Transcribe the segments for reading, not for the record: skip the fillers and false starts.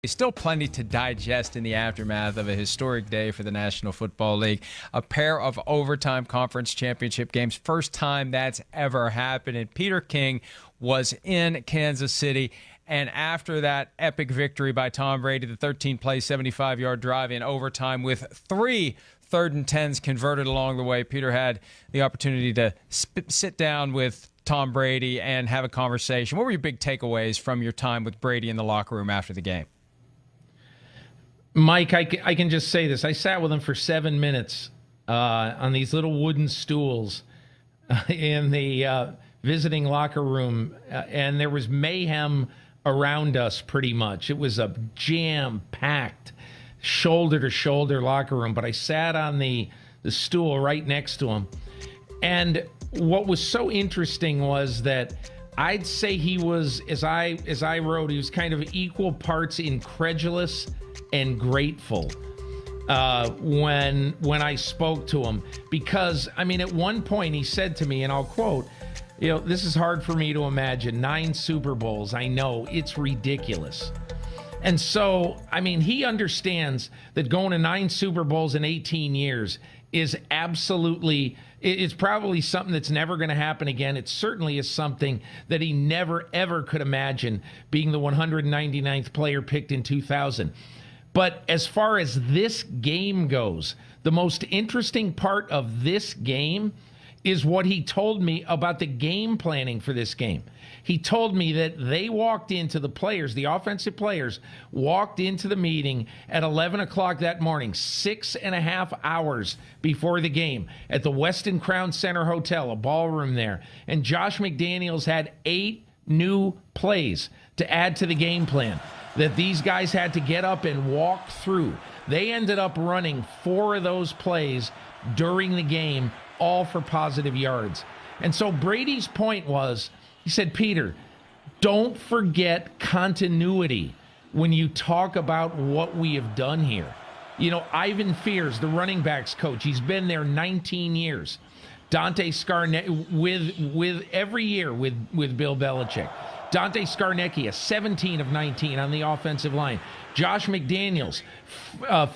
Still plenty to digest in the aftermath of a historic day for the National Football League. A pair of overtime conference championship games. First time that's ever happened. And Peter King was in Kansas City. And after that epic victory by Tom Brady, the 13-play, 75-yard drive in overtime with 3 third and 10s converted along the way, Peter had the opportunity to sit down with Tom Brady and have a conversation. What were your big takeaways from your time with Brady in the locker room after the game? Mike, I can just say this. I sat with him for 7 minutes on these little wooden stools in the visiting locker room, and there was mayhem around us pretty much. It was a jam-packed, shoulder-to-shoulder locker room, but I sat on the stool right next to him. And what was so interesting was that I'd say he was, as I wrote, he was kind of equal parts incredulous and grateful when I spoke to him, because I mean, at one point he said to me, and I'll quote, "This is hard for me to imagine. 9 Super Bowls. I know it's ridiculous." And so, I mean, he understands that going to 9 Super Bowls in 18 years is absolutely, it's probably something that's never going to happen again. It certainly is something that he never, ever could imagine, being the 199th player picked in 2000. But as far as this game goes, the most interesting part of this game is what he told me about the game planning for this game. He told me that they walked into the players, the offensive players, walked into the meeting at 11 o'clock that morning, 6.5 hours before the game, at the Westin Crown Center Hotel, a ballroom there. And Josh McDaniels had 8 new plays to add to the game plan that these guys had to get up and walk through. They ended up running 4 of those plays during the game, all for positive yards. And so Brady's point was, he said, "Peter, don't forget continuity when you talk about what we have done here." Ivan Fears, the running backs coach, he's been there 19 years. Dante Scarnecchia, with every year with Bill Belichick. Dante Scarnecchia, 17 of 19 on the offensive line. Josh McDaniels,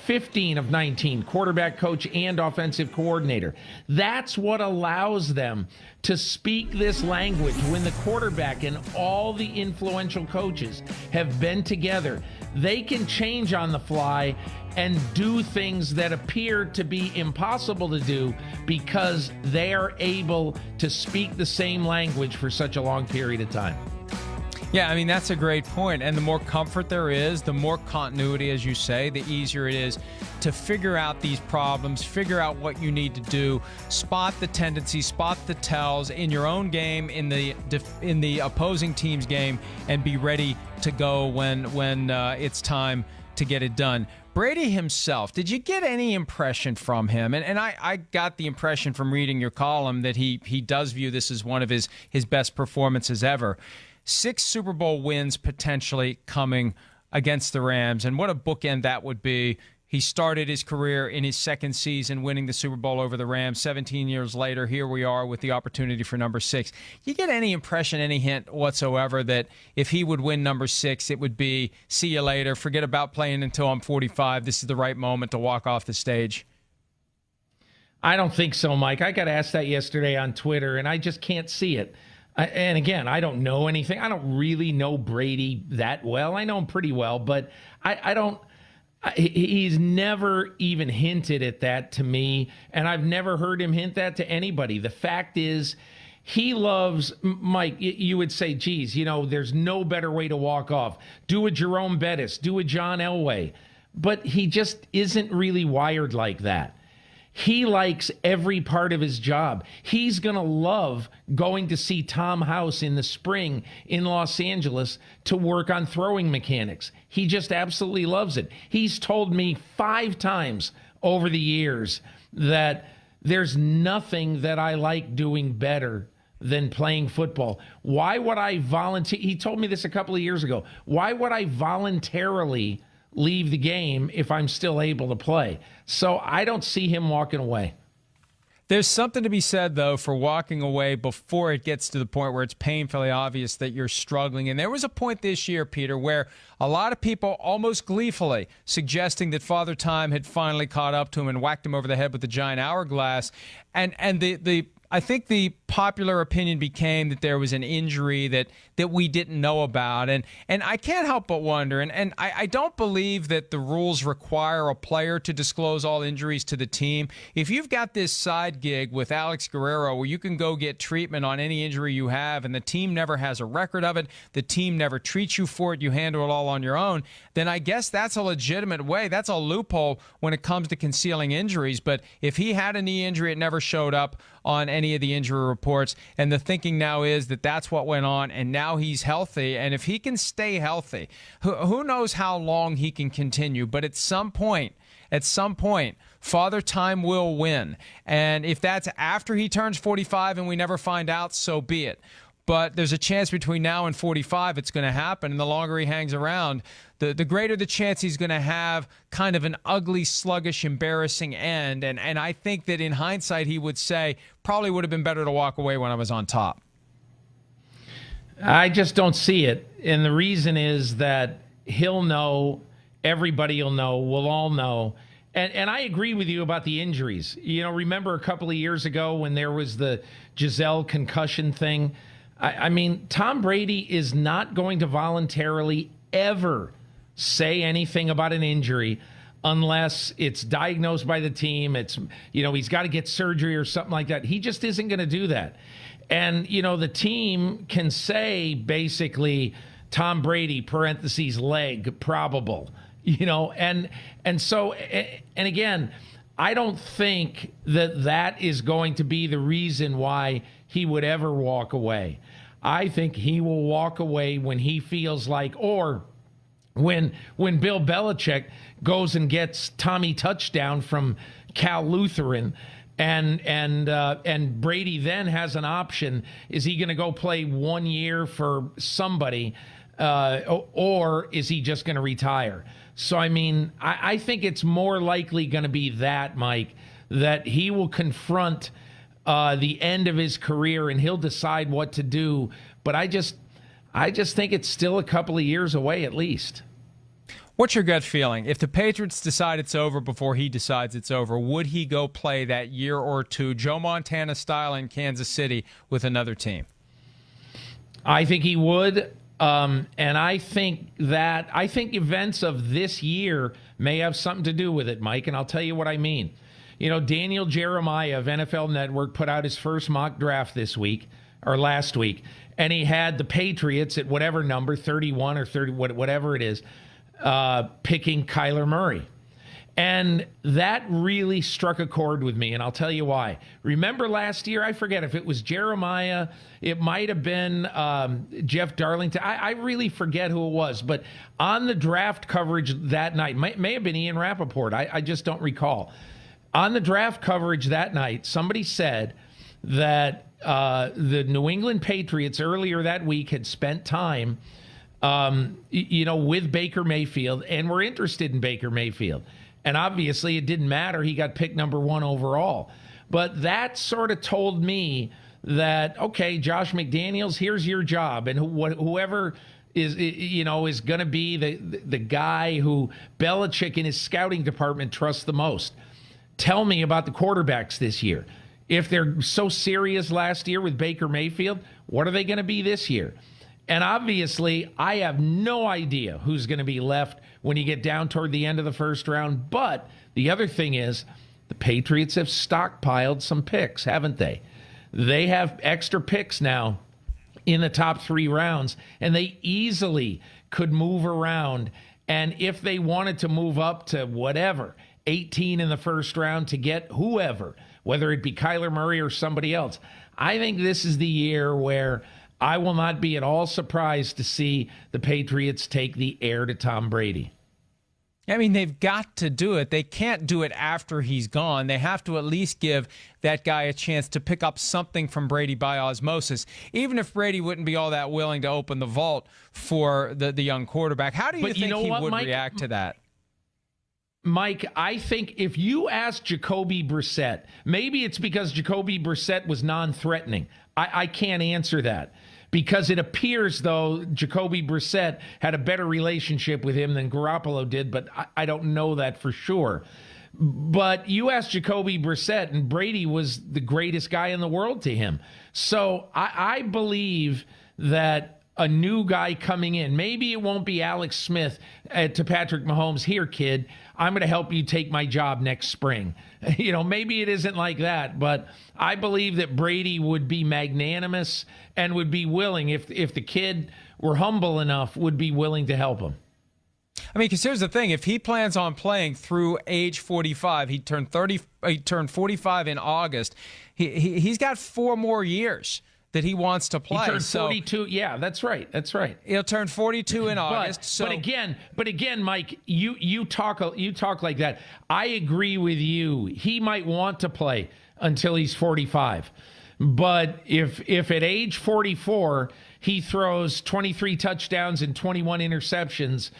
15 of 19, quarterback coach and offensive coordinator. That's what allows them to speak this language when the quarterback and all the influential coaches have been together. They can change on the fly and do things that appear to be impossible to do because they are able to speak the same language for such a long period of time. Yeah, I mean, that's a great point. And the more comfort there is, the more continuity, as you say, the easier it is to figure out these problems, figure out what you need to do, spot the tendencies, spot the tells in your own game, in the opposing team's game, and be ready to go when it's time to get it done. Brady himself, did you get any impression from him? And I got the impression from reading your column that he does view this as one of his best performances ever. 6 Super Bowl wins potentially coming against the Rams, and what a bookend that would be. He started his career in his second season winning the Super Bowl over the Rams. 17 years later, here we are with the opportunity for number 6. You get any impression, any hint whatsoever that if he would win number 6, it would be, see you later, forget about playing until I'm 45, this is the right moment to walk off the stage? I don't think so, Mike. I got asked that yesterday on Twitter, and I just can't see it. And again, I don't know anything. I don't really know Brady that well. I know him pretty well, but I don't. He's never even hinted at that to me, and I've never heard him hint that to anybody. The fact is, he loves, Mike, you would say, geez, there's no better way to walk off. Do a Jerome Bettis, do a John Elway. But he just isn't really wired like that. He likes every part of his job. He's going to love going to see Tom House in the spring in Los Angeles to work on throwing mechanics. He just absolutely loves it. He's told me 5 times over the years that there's nothing that I like doing better than playing football. Why would I volunteer? He told me this a couple of years ago. Why would I voluntarily leave the game if I'm still able to play? So I don't see him walking away. There's something to be said, though, for walking away before it gets to the point where it's painfully obvious that you're struggling. And there was a point this year, Peter, where a lot of people almost gleefully suggesting that Father Time had finally caught up to him and whacked him over the head with the giant hourglass. And I think the popular opinion became that there was an injury that we didn't know about. And I can't help but wonder, and I don't believe that the rules require a player to disclose all injuries to the team. If you've got this side gig with Alex Guerrero where you can go get treatment on any injury you have and the team never has a record of it, the team never treats you for it, you handle it all on your own, then I guess that's a legitimate way. That's a loophole when it comes to concealing injuries. But if he had a knee injury, it never showed up on any of the injury reports. And the thinking now is that that's what went on, and now he's healthy. And if he can stay healthy, who knows how long he can continue. But at some point, Father Time will win. And if that's after he turns 45 and we never find out, so be it. But there's a chance between now and 45 it's going to happen. And the longer he hangs around, the greater the chance he's going to have kind of an ugly, sluggish, embarrassing end. And I think that in hindsight, he would say, probably would have been better to walk away when I was on top. I just don't see it. And the reason is that he'll know, everybody will know, we'll all know. And I agree with you about the injuries. You know, remember a couple of years ago when there was the Giselle concussion thing? I mean, Tom Brady is not going to voluntarily ever say anything about an injury unless it's diagnosed by the team. It's, you know, he's got to get surgery or something like that. He just isn't going to do that. And, you know, the team can say basically Tom Brady, parentheses, leg, probable, you know, and so, and again, I don't think that is going to be the reason why he would ever walk away. I think he will walk away when he feels like, or when Bill Belichick goes and gets Tommy touchdown from Cal Lutheran, and Brady then has an option. Is he going to go play 1 year for somebody, or is he just going to retire? So, I mean, I think it's more likely going to be that, Mike, that he will confront the end of his career and he'll decide what to do. But I just think it's still a couple of years away at least. What's your gut feeling? If the Patriots decide it's over before he decides it's over, would he go play that year or two, Joe Montana style, in Kansas City with another team? I think he would. And I think events of this year may have something to do with it, Mike, and I'll tell you what I mean. You know, Daniel Jeremiah of NFL Network put out his first mock draft this week, or last week, and he had the Patriots at whatever number, 31 or 30, whatever it is, picking Kyler Murray. And that really struck a chord with me, and I'll tell you why. Remember last year, I forget if it was Jeremiah, it might have been Jeff Darlington. I really forget who it was, but on the draft coverage that night, may have been Ian Rappaport, I just don't recall. On the draft coverage that night, somebody said that the New England Patriots earlier that week had spent time with Baker Mayfield and were interested in Baker Mayfield. And obviously it didn't matter. He got picked number 1 overall. But that sort of told me that, okay, Josh McDaniels, here's your job. And whoever is going to be the guy who Belichick in his scouting department trusts the most. Tell me about the quarterbacks this year. If they're so serious last year with Baker Mayfield, what are they going to be this year? And obviously, I have no idea who's going to be left when you get down toward the end of the first round. But the other thing is, the Patriots have stockpiled some picks, haven't they? They have extra picks now in the top 3 rounds, and they easily could move around. And if they wanted to move up to whatever, 18 in the first round to get whoever, whether it be Kyler Murray or somebody else, I think this is the year where I will not be at all surprised to see the Patriots take the heir to Tom Brady. I mean, they've got to do it. They can't do it after he's gone. They have to at least give that guy a chance to pick up something from Brady by osmosis, even if Brady wouldn't be all that willing to open the vault for the young quarterback. How do you think he would react to that? Mike, I think if you ask Jacoby Brissett, maybe it's because Jacoby Brissett was non-threatening. I can't answer that because it appears, though, Jacoby Brissett had a better relationship with him than Garoppolo did, but I don't know that for sure. But you asked Jacoby Brissett, and Brady was the greatest guy in the world to him. So I believe that a new guy coming in, maybe it won't be Alex Smith to Patrick Mahomes, here, kid, I'm going to help you take my job next spring. Maybe it isn't like that, but I believe that Brady would be magnanimous and would be willing, if the kid were humble enough, would be willing to help him. I mean, because here's the thing. If he plans on playing through age 45, he turned 45 in August. He's got 4 more years that he wants to play. He turned 42. Yeah, that's right. He'll turn 42 in August. But again, Mike, you talk like that. I agree with you. He might want to play until he's 45. But if at age 44 he throws 23 touchdowns and 21 interceptions,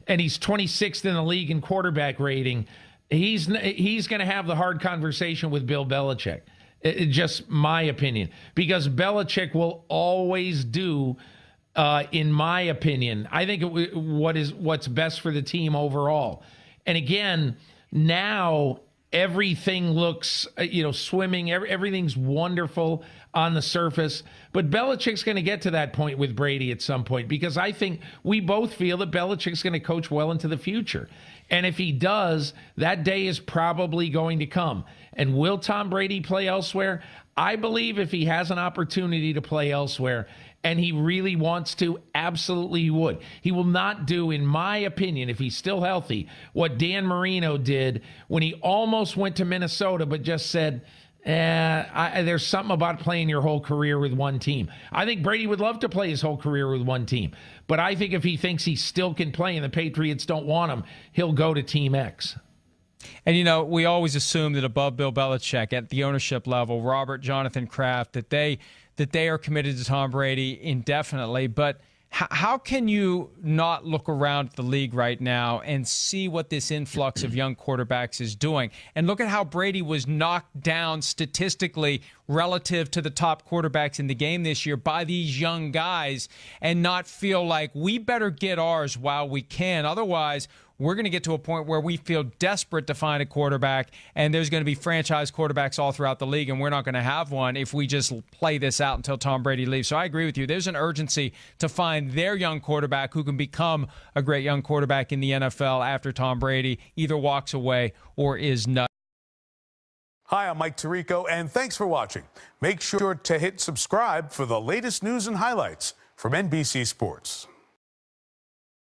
and he's 26th in the league in quarterback rating, he's going to have the hard conversation with Bill Belichick. Just my opinion, because Belichick will always do, in my opinion, I think what's best for the team overall. And again, now everything looks, swimming. Everything's wonderful on the surface. But Belichick's going to get to that point with Brady at some point, because I think we both feel that Belichick's going to coach well into the future. And if he does, that day is probably going to come. And will Tom Brady play elsewhere? I believe if he has an opportunity to play elsewhere and he really wants to, absolutely he would. He will not do, in my opinion, if he's still healthy, what Dan Marino did when he almost went to Minnesota but just said, there's something about playing your whole career with one team. I think Brady would love to play his whole career with one team. But I think if he thinks he still can play and the Patriots don't want him, he'll go to Team X. And, we always assume that above Bill Belichick at the ownership level, Robert, Jonathan Kraft, that they are committed to Tom Brady indefinitely. But how can you not look around the league right now and see what this influx of young quarterbacks is doing? And look at how Brady was knocked down statistically relative to the top quarterbacks in the game this year by these young guys, and not feel like we better get ours while we can. Otherwise, we're going to get to a point where we feel desperate to find a quarterback, and there's going to be franchise quarterbacks all throughout the league, and we're not going to have one if we just play this out until Tom Brady leaves. So I agree with you. There's an urgency to find their young quarterback who can become a great young quarterback in the NFL after Tom Brady either walks away or is not. Hi, I'm Mike Tirico, and thanks for watching. Make sure to hit subscribe for the latest news and highlights from NBC Sports.